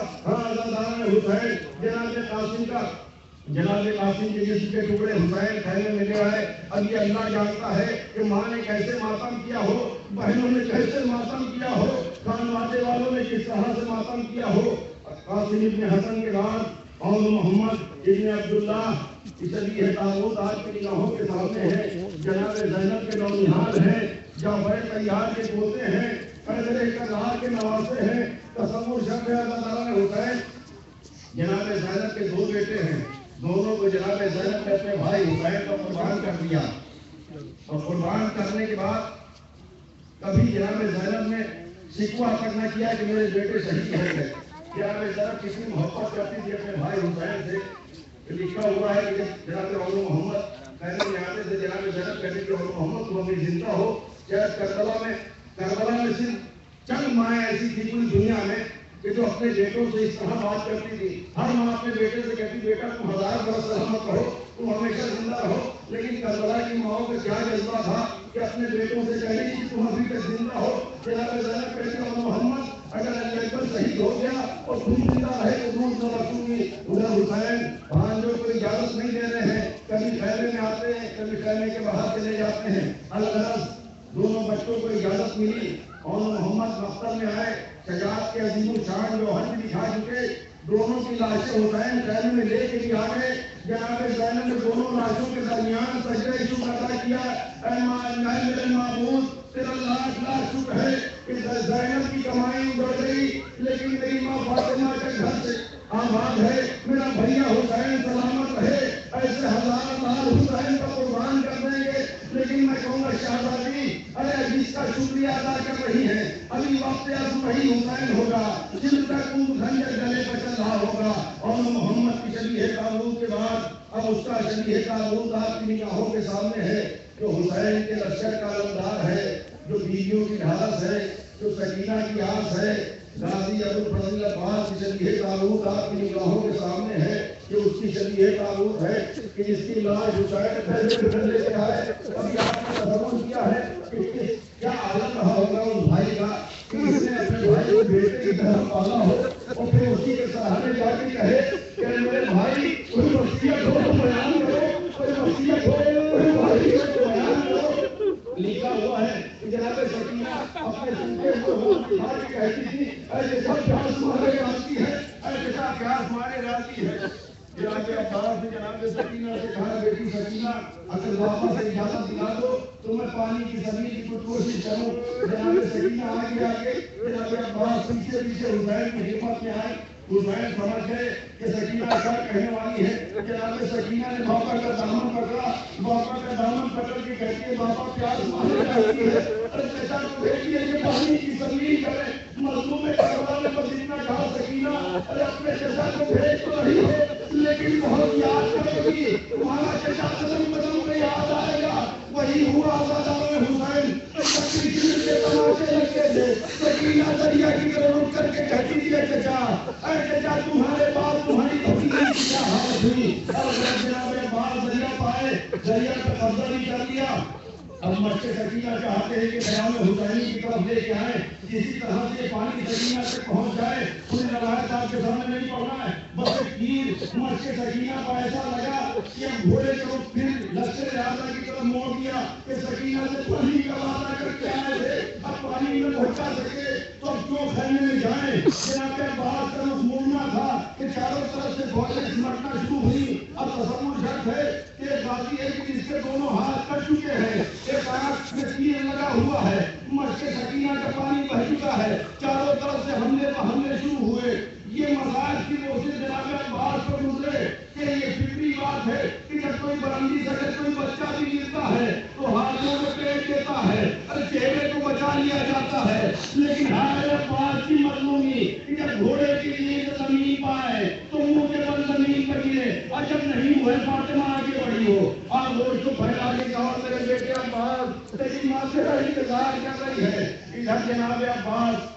حسین جناب قاسم کا جناب قاسم کے جسم کے ٹکڑے حسین خیمے میں لے آئے اب یہ اللہ جانتا ہے کہ ماں نے کیسے ماتم کیا ہو بہنوں نے کیسے ماتم کیا ہو خانوادے والوں نے کس طرح سے ماتم کیا ہو قاسم ابن حسن کے بعد اور محمد ابن عبداللہ اس لیے تابوت آج کی نگاہوں کے سامنے ہے جناب زینب کے نونہال ہیں جعفر طیار کے پوتے ہیں حیدر کرار کے نواسے ہیں تصور شب ہے اللہ تعالیٰ نے حسین جناب زینب کے دو بیٹے ہیں دونوں کو جناب زینب نے اپنے بھائی حسین کو قربان کر دیا اور قربان کرنے کے بعد کبھی جناب زینب نے شکوہ تک نہ کیا کہ میرے بیٹے شہید ہو گئے جناب زینب کسی محبت کرتی تھی اپنے بھائی حسین سے لکھا ہوا ہے کہ جناب عمر محمد کہنے میں آتے تھے جناب زینب کہتے کہ عمر محمد تم ابھی زندہ ہو شاید کربلا میں صرف چند مائیں ایسی تھی پوری دنیا میں کہ جو اپنے بیٹوں سے اس طرح بات کرتی تھی ہر ماں اپنے بیٹے سے کہتی بیٹا تم 1000 برس سلامت رہو تم ہمیشہ زندہ رہو لیکن کربلا کی ماؤں کا کیا جذبہ تھا کہ اپنے بیٹوں سے کہنے کہ تم ابھی تک زندہ ہو جناب زینب کہتی عمر محمد اگر علی اکبر شہید ہو گیا اور تم زندہ رہے تو دودھ نہ رکھوں گی ادھر حسین بھانجوں کو اجازت نہیں دے رہے ہیں کبھی خیمے میں آتے ہیں کبھی خیمے کے باہر چلے جاتے ہیں الغرض دونوں بچوں کو اجازت ملی اور محمد مقتل میں آئے شجاعت کے عظیم الشان جو حج دکھا چکے دونوں کی لاشیں حسین خیمے میں لے کے بھی آ گئے جناب زینب نے دونوں لاشوں کے درمیان سجدہ شکر ادا کیا اے میرے معبود تیرا لاکھ لاکھ شکر ہے کہ زینب کی کمائی بڑھ گئی لیکن میری ماں فاطمہ کے گھر سے آباد ہے میرا بھیا حسین سلامت رہے ایسے ہزار سال حسین کا قربان کر دیں گے لیکن میں کہوں گا شہزادی ارے جس کا شکریہ ادا کر رہی ہے ابھی وقت وہی حسین ہوگا جن تک خنجر گلے پر چل رہا ہوگا اور محمد کی شبیہ تابوت کے بعد اب اس کا شبیہ تابوت آپ کی نگاہوں کے سامنے ہے جو حسین کے لشکر کا علمدار ہے جو بیویوں کی ڈھارس ہے جو سکینہ کی آس ہے غازی ابوالفضل عباس کی شبیہ تابوت آپ کی نگاہوں کے سامنے ہے کہ اس کی شبیہ تابوت ہے کہ جس کی لاش حسین پہلے لے کے آئے ابھی آپ نے تصور کیا ہے کہ کیا عالم رہا ہوگا اس بھائی کا کہ اس نے اپنے بھائی کو بیٹے کی طرح پالا ہو اور پھر اسی کے سہارے جا کے کہے کہ میرے بھائی کوئی وصیت ہو تو بیان کرو کوئی وصیت ہو کوئی بھائی ہو تو بیان کرو لکھا ہوا ہے کہ جناب سکینہ اپنے سنتے ہوئے کہتی تھی ایسے سب پیاس مارے جاتی ہے ایسے سب پیاس مارے جاتی ہے جناب عباس نے جناب سکینہ سے کہا بیٹی سکینہ اگر واپس سے اجازت دلا دو تو میں پانی کی زمین کی کچھ کوشش کروں جناب سکینہ آگے آگے جناب عباس پیچھے پیچھے حسین کی خدمت میں آئے حسین سمجھ گئے کہ سکینہ کیا کہنے والی ہے جناب سکینہ نے باپا کا دامن پکڑا باپا کا دامن پکڑ کے کہتی ہے باپا پیاس مارے جاتی ہے ارے بیٹا تو بیٹی ہے کہ پانی کی زمین کرے مظلوم کربلا میں بس اتنا کہا سکینہ ارے اپنے چچا کو بھیج تو رہی ہو لیکن بہت یاد کرے گی تمہارا چچا قدم قدم پہ یاد آئے گا وہی ہوا آزادار حسین کے تماشے لگے تھے سکینہ دریا کی طرف کر کے کہتی تھی چچا اے چچا تمہارے باپ تمہاری سکینہ چاہتے ہیں کہ بیان حسینی کی طرف لے کے آئیں، کسی طرح سے پانی سکینہ تک پہنچ جائے. انہیں روایت آپ کے سامنے نہیں پڑھنا ہے، بس ایک تیر مشق سکینہ کو ایسا لگا کہ اب گھوڑے کو پھر لشکر اعظم کی طرف موڑ دیا کہ سکینہ سے پانی کا وعدہ کر کے آئے تھے، اب پانی میں پہنچا سکے تو اب کیوں خیمے میں جائیں. جناب عباس کا مڑنا تھا کہ چاروں طرف سے فوجیں سمٹنا شروع ہوئی. اب تصور شرط ہے کہ باقی ہے کہ اس کے دونوں ہاتھ کٹ چکے ہیں، ایک آنکھ میں تیر لگا ہوا ہے، مشق سکینہ کا پانی بہ چکا ہے، چاروں طرف سے حملے شروع ہوئے. یہ مزاج کی روشنی جناب عباس پر گزرے کہ یہ فکری بات ہے کہ جب کوئی برندی سے اگر کوئی بچہ بھی گرتا ہے تو ہاتھوں میں پیٹ دیتا ہے، ارے چہرے کو بچا لیا جاتا ہے. لیکن ہائے عباس کی مظلومی کہ جب گھوڑے کی نیند زمین پائے تو منہ کے بل زمین پر گرے. اور جب نہیں ہوئے فاطمہ آگے بڑھی ہو اور گوشت کو پھیلا کے کہا میرے بیٹے عباس تیری ماں تیرا انتظار کر رہی ہے. ادھر جناب عباس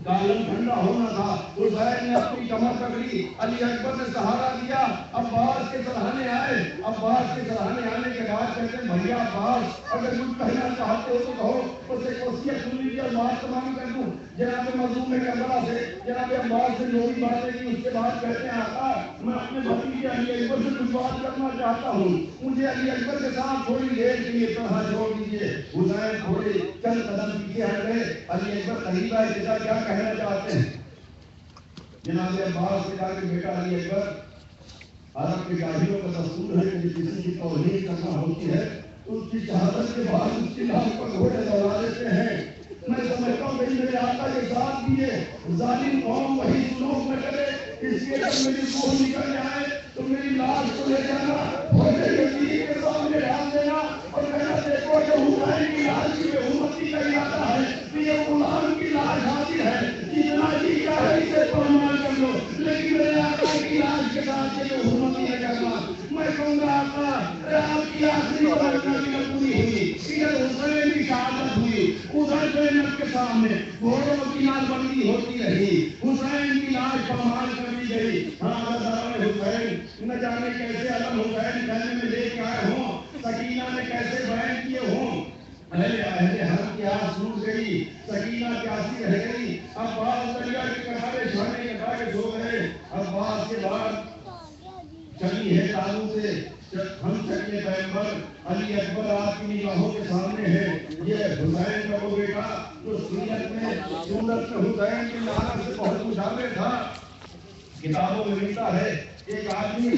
گالن ٹھنڈا ہونا تھا، حسین نے اپنی کمر پکڑی، علی اکبر نے سہارا دیا. عباس کے سراہنے آئے. عباس کے سراہنے آنے کے بعد کہتے ہیں بھیا عباس اگر کچھ کہنا چاہتے ہو تو کہو، اسے وصیت سن لیجیے اور بات تمام کر دوں. جناب مظلوم کربلا سے جناب عباس سے جو بھی باتیں کی اس کے بعد کہتے ہیں آقا میں اپنے بھتیجے علی اکبر سے کچھ بات کرنا چاہتا ہوں، مجھے علی اکبر کے ساتھ تھوڑی دیر کے لیے تنہا چھوڑ دیجیے. حسین تھوڑے چند قدم پیچھے ہٹ گئے. علی اکبر قریب آئے، بیٹا کیا کہنا چاہتے ہیں؟ جناب عباس نے کہا کہ بیٹا علی اکبر عرب کے جاہلوں کا دستور ہے کہ کسی کی توہین کرنا ہوتی ہے اس کی شہادت کے بعد اس کے نام پر گھوڑے دوڑا دیتے ہیں. میں سمجھتا ہوں کہ میرے آقا کے ساتھ بھی یہ ظالم قوم وہی سلوک نہ کرے، اس لیے جب میری روح نکل جائے تو میری لاش کو لے جانا اور میرے دین کے سامنے ڈال دینا اور کہنا دیکھو کہ حسین کی لاش کی حکومتی کا ارادہ ہے کہ یہ غلام کی لاش حاضر ہے، جتنا جی کا ہے اسے پرمان کر لو، لیکن میرے آقا کی لاش کے ساتھ یہ حکومتی نہ کرنا. میں کہوں گا آقا آپ کی آخری توقع بھی پوری ہوئی، ادھر حسین کی شہادت ہوئی، ادھر زینب کے سامنے گھوڑوں کی نال بندی ہوتی رہی، حسین کی لاش پامال کر دی گئی. ہاں حسین نہ جانے کیسے علم حسین گھر میں لے کے آئے ہوں، سکینہ نے کیسے بیان کیے ہوں. اہل حق کی آس ٹوٹ گئی، سکینہ پیاسی رہ گئی. عباس دریا کے کنارے چھانے کے کھاڑے سو گئے. عباس کے بعد چلی ہے تالو سے ہم چلے پیغمبر علی اکبر آپ کی نگاہوں کے سامنے ہے. یہ حسین کا وہ بیٹا جو سیرت میں حسین کی لعنت سے بہت مشابہ تھا. کتابوں میں ملتا ہے ایک آدمی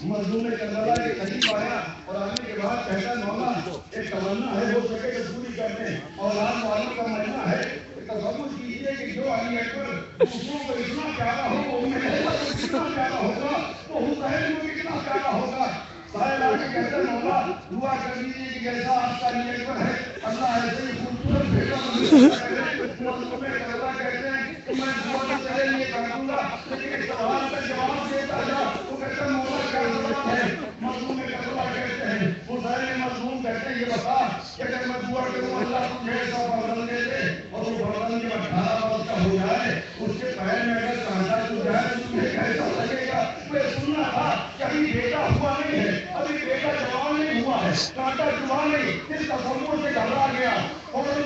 مظلوم کربلا کے قریب آیا اور آنے کے بعد کہتا مولا ایک تمنا ہے ہو سکے کہ پوری کر دیں، اولاد والوں کا مرنا ہے. تصور کیجیے کہ جو علی اکبر دوسروں کو اتنا پیارا ہو وہ کتنا پیارا ہوگا، وہ حسین کو کتنا پیارا ہوگا. سائل آ کے کہتے ہیں مولا دعا کر دیجیے کہ جیسا آپ کا علی اکبر ہے اللہ ایسے ہی خوبصورت بیٹا مظلوم کربلا کہتے ہیں کہ میں دعا تو تیرے لیے کر دوں گا لیکن ایک سوال کا جواب دیتا جا. وہ کہتا ہے مولا کیا سوال ہے؟ مظلوم کربلا کہتے ہیں حسین مظلوم کہتے ہیں یہ بتا کہ اگر میں دعا کروں اللہ تجھے ایسا فرزند دے دے اور وہ فرزند جب 18 برس کا ہو جائے اس کے پیر میں اگر کانٹا ٹوٹ جائے تو تجھے کیسا لگے گا؟ میں سننا تھا کہ ابھی بیٹا ہوا نہیں ہے، ابھی بیٹا جوان نہیں ہوا ہے، کانٹا جوان نہیں. اس تصور سے گھبرا گیا اور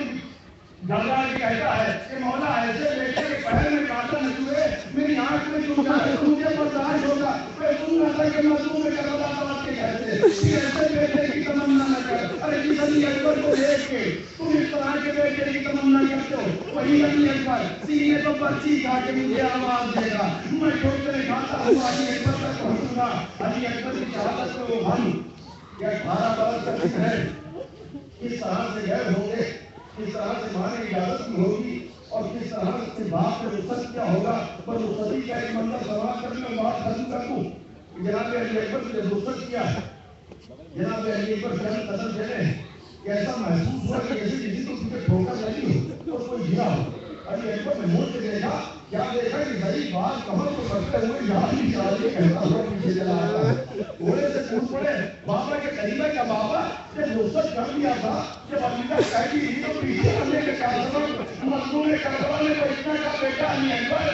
گھبرا کے کہتا ہے کہ مولا ایسے بیٹے کے پیر میں کانٹا نہیں ہوئے میری آنکھ میں چوٹ جائے تو مجھے برداشت ہوگا. میں سننا تھا کہ مظلوم کربلا بات کے کہتے کہ ایسے بیٹے کی تمنا نہ کر. ارے جس علی اکبر کو دیکھ کے تم اس طرح کے بیٹے کی تمنا کرتے ہو وہی علی اکبر سینے تو پرچی کھا کے مجھے آواز دے گا، میں ٹھوکریں کھاتا ہوں علی اکبر تک پہنچوں گا. علی اکبر کی شہادت میں وہ ہم یا 18 برس تک ہے کس طرح سے غیر ہوں گے، کس طرح سے ہماری اجازت میں ہوگی اور کس طرح سے باپ کا رخصت کیا ہوگا. پر رخصتی کا ایک منظر سوال کر میں بات ختم کر دوں. جناب علی اکبر نے رخصت کیا ہے، جناب علی اکبر چند قدم چلے ہیں کہ ایسا محسوس ہوا کہ جیسے کسی کو کسی ٹھوکر لگی ہو اور کوئی گرا ہو. علی اکبر نے منہ سے دیکھا، کیا دیکھا کہ صحیح بات کمر کو کرتے ہوئے یہاں بھی چاہیے کہتا ہوا پیچھے چلا آتا ہے. گھوڑے سے پوچھ پڑے بابا کے قریب ہے کیا بابا جب رخصت کر دیا تھا جب عقیدہ قیدی تھی تو پیچھے کرنے کے کیا سبب؟ مظلوم کربلا نے تو اتنا کا بیٹا علی اکبر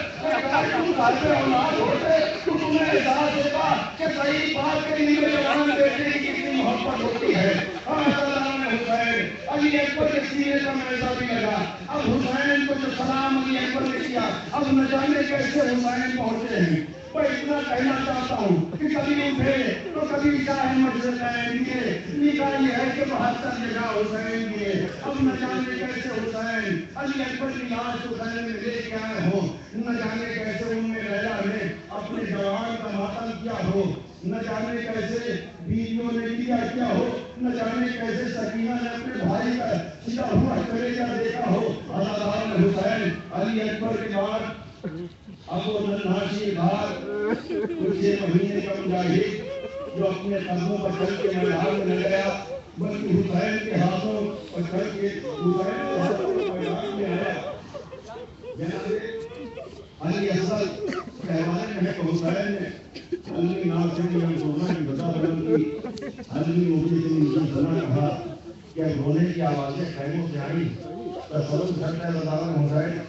تم صاحب اولاد ہوتے تو تمہیں احساس ہوتا کہ صحیح بات کے لیے جوان بیٹے کی کتنی محبت ہوتی ہے. حسین علی اکبر کے سینے کا نیزہ بھی لگا. اب حسین کو جو سلام علی اکبر نے کیا, اب نہ جانے کیسے حسین پہنچے ہیں. میں اتنا کہنا چاہتا ہوں کہ کبھی اٹھے تو کبھی چاہے مجلسین کے, لکھا یہ ہے کہ 72 جگہ حسین دیے. اب نہ جانے کیسے حسین علی اکبر کی لاش حسین میں لے کے آئے ہوں, نہ جانے کیسے ان میں لیلا نے اپنے جوان کا ماتم کیا ہو, نہ جانے کیسے بیویوں نے کیا ہو, نہ جانے کیسے سکینہ نے اپنے بھائی کا سیدھا ہوا کلیجہ دیکھا ہو. حضرت حسین علی اکبر کے بعد ابو ناشی بھار کچھ 6 مہینے کا مجاہد جو اپنے قدموں پر چل کے میدان میں نہ گیا بلکہ حسین کے ہاتھوں پر چل کے حسین کے ہاتھوں میدان میں آیا. جناب علی اصغر کہوانے میں ہے کہ حسین نے علی ناصر نے سونا کی بتا بلند کی, علی موقع سے مجھے سنا کہا کہ رونے کی آوازیں خیموں سے آئی. تصور کرتا ہے بتاؤ حسین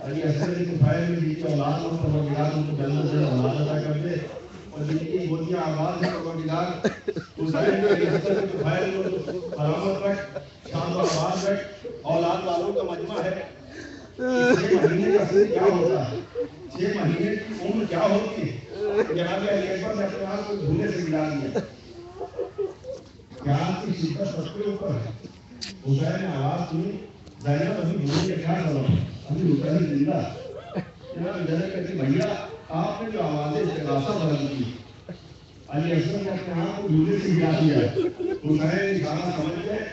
علی اصغر کے فائل میں جیتی اولاد اور پروردگار ان کو جنت سے اولاد عطا کر دے, اور جن کی گوتیاں آواز ہے پروردگار حسین کے علی اصغر کے فائل میں سلامت رکھ, شان و آباد رکھ. اولاد والوں کا مجمع ہے. 6 مہینے کا سن کیا ہوتا ہے, 6 مہینے کی عمر کیا ہوتی ہے. جناب علی اکبر نے اپنے آپ کو دھونے سے ملا دیا. پیار کی شدت سب کے اوپر ہے. حسین نے آواز سنی, زینب ابھی دھونے کے کیا کرو, ابھی حسین زندہ. جناب زینب کہتی بھیا آپ نے جو آوازیں استغاثہ بلند کی, علی اصغر نے اپنے آپ کو دھونے سے ملا دیا. حسین اشارہ سمجھ گئے,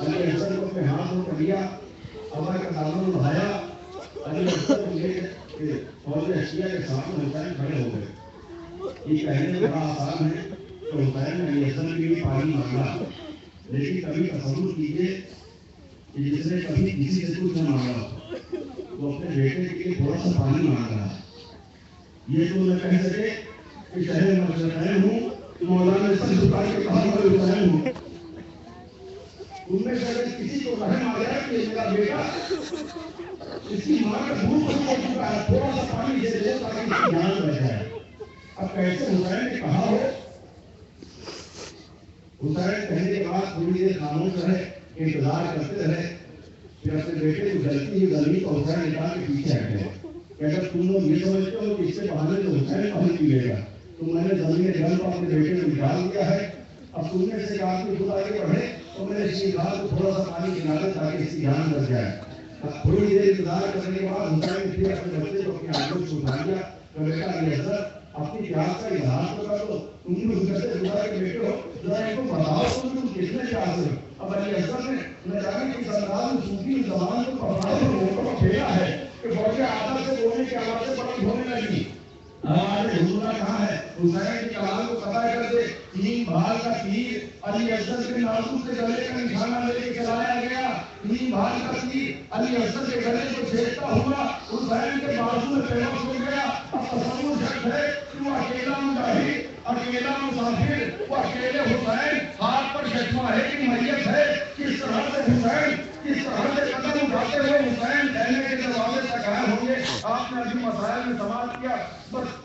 علی اصغر کو اپنے ہاتھ میں لیا, اللہ کا دامن اٹھایا. علی اصغر کو لے کے فوج اشیاء کے سامنے حسین کھڑے ہو گئے. یہ کہنے میں بڑا آسان ہے کہ حسین نے علی اصغر کے لیے پانی مانگا, لیکن کبھی تصور کیجیے کہ جس نے کبھی کسی سے کچھ نہ مانگا وہ اپنے بیٹے کے لیے تھوڑا سا پانی مانگ رہا ہے. یہ تو نہ کہہ سکے کہ شہر مجلسین ہوں, مولانا نے سب جھکا کے کہا میں حسین ہوں. ان میں سے اگر کسی کو رحم آ گیا کہ میرا بیٹا اس کی ماں کا دودھ ہو چکا ہے, تھوڑا سا پانی دے دے تاکہ اس کی جان بچ جائے. اب کیسے حسین نے کہا ہو. حسین کہنے کے بعد تھوڑی دیر خاموش رہے, انتظار کرتے رہے. پھر اپنے بیٹے کو جلتی ہوئی گلی کو حسین نکال کے پیچھے ہٹ گئے کہ اگر تم لوگ یہ سمجھتے ہو کہ اس سے بہانے تو حسین پانی پی لے گا تو میں نے زمین جل کو اپنے بیٹے کو نکال دیا ہے. اب تم نے سے کہا کہ خود آگے بڑھے تو میں نے اس کی گھاس کو تھوڑا سا پانی پلا دے تاکہ اس کی جان بچ جائے. تھوڑی دیر انتظار کرنے کے بعد حسین پھر اپنے بچے کو اپنے آنکھوں سے اٹھا دیا کہ بیٹا علی اصغر اپنی پیاس کا اظہار تو کر دو, تم بھی حضرت خدا کے بیٹے ہو, ذرا ان کو بتاؤ تم کتنے پیاس ہو. اب علی اصغر نے نہ جانے کس انداز میں صوفی زبان کو پڑھاؤ اور لوگوں کو پھیلا ہے کہ فوج آدھا سے بولنے کی آوازیں بڑی ہونے لگی. ہمارے حضور کہاں ہے, حسین کے کلام کو قطع کر دے. 3 بھال کا تیر علی اصغر کے نازک کے گلے کا نشانہ لے کے چلایا گیا. 3 بھال کا تیر علی اصغر کے گلے کو چھیدتا ہوا حسین کے بازو میں پیوست ہو گیا. اب تصور شک ہے کہ وہ اکیلا مجاہد, اکیلا مسافر, وہ اکیلے حسین, ہاتھ پر شکوہ ہے کہ میت ہے. کس طرح سے حسین, کس طرح سے قدم اٹھاتے ہوئے حسین کہنے کے دروازے تک آئے ہوں گے. آپ نے ابھی مسائل میں سماعت کیا, بس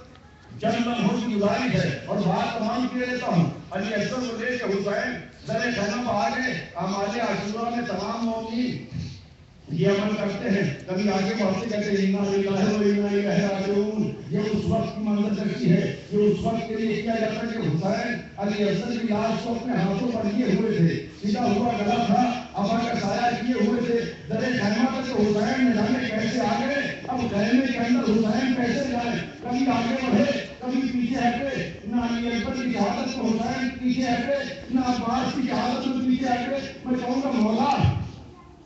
چند لمحوں کی گزارش ہے اور بات تمام کیے لیتا ہوں. علی اصغر کو لے کے حسین در خیمہ پر آ گئے. اعمال عاشورہ میں تمام مومنین یہ عمل کرتے ہیں. کبھی آگے بڑھتے کہتے ہیں انا للہ و انا الیہ راجعون. یہ اس وقت کی منظر کرتی ہے, یہ اس وقت کے لیے کیا جاتا ہے کہ حسین علی اصغر کی لاش کو اپنے ہاتھوں پر لیے ہوئے تھے, سیدھا ہوا گلا تھا, ابا کا سایہ کیے ہوئے تھے. در خیمہ پر تو حسین نے جانے کیسے آ گئے. اب خیمے کے اندر حسین کیسے جائے, کبھی آگے بڑھے کبھی پیچھے ہٹے. نہ علی اکبر کی شہادت میں حسین پیچھے ہٹے, نہ عباس کی شہادت میں پیچھے ہٹے. میں کہوں گا مولا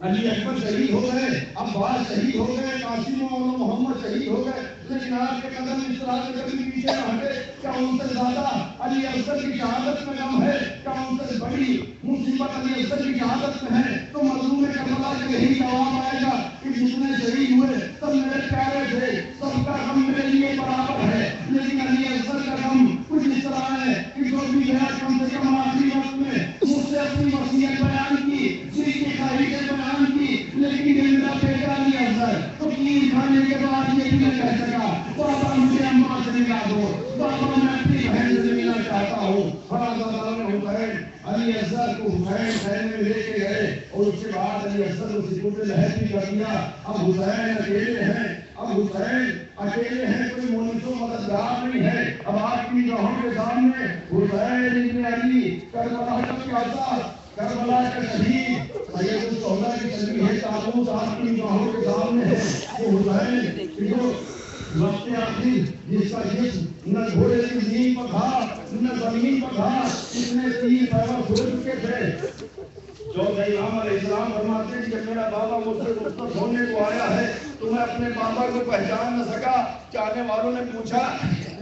علی اکبر شہید ہو گئے, عباس شہید ہو گئے, قاسم اور محمد شہید ہو گئے, لیکن آپ کے قدم اس طرح سے کبھی پیچھے نہ ہٹے. کیا ان سے زیادہ علی اصغر کی شہادت میں غم ہے, کیا ان سے بڑی مصیبت علی اصغر کی شہادت میں ہے. تو مظلوم کربلا کا یہی جواب آئے گا کہ جتنے شہید ہوئے سب میرے پیارے تھے, سب کا غم میرے لیے برابر ہے. لیکن علی اصغر کا غم کچھ اس طرح ہے کہ جو بھی ہے کم سے کم آخری وقت میں مجھ سے اپنی وصیت بیان کی, دل کی خواہشیں بیان کی, لیکن یہ میرا بیٹا علی اصغر تو تیر کھانے کے بعد یہ بھی نہ کہہ سکا بابا مجھے اماں سے ملا دو, بابا میں اپنی بہن سے ملنا چاہتا ہوں. بڑا زیادہ حسین علی اصغر کو حسین خیمے میں لے کے گئے اور اس کے بعد علی اصغر سکوت لہر بھی کر دیا. اب حسین اکیلے ہیں, اب حسین اکیلے ہیں, کوئی منصف و مددگار نہیں ہے. اب آپ کی نگاہوں کے سامنے حسین ابن علی کربلا کا پیاسا, کربلا کا شہید سید الشہداء کی تشریح تابوت آپ کی نگاہوں کے سامنے ہے. وہ حسین جو وقت آخری جس کا جسم نہ گھوڑے کی زمین پر تھا نہ زمین پر تھا, اس نے 3 پیروں چھوڑ چکے تھے. جو امام علیہ السلام فرماتے ہیں کہ میرا بابا مجھ سے رخصت ہونے کو آیا ہے تو میں اپنے بابا کو پہچان نہ سکا. چاہنے والوں نے پوچھا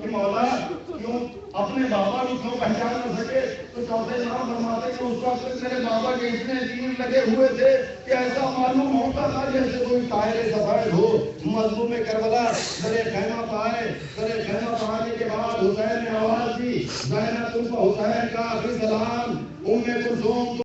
کہ مولا کیوں اپنے بابا کو کیوں پہچان نہ سکے, تو چوتھے امام فرماتے ہیں کہ اس وقت میرے بابا کے اتنے تیر لگے ہوئے تھے کہ ایسا معلوم ہوتا تھا جیسے کوئی طائر سفید ہو. مظلوم کربلا سرے خیمہ پائے, سرے خیمہ پانے کے بعد حسین نے آواز دی, زینب تم کو حسین کا آخری سلام. ام کلثوم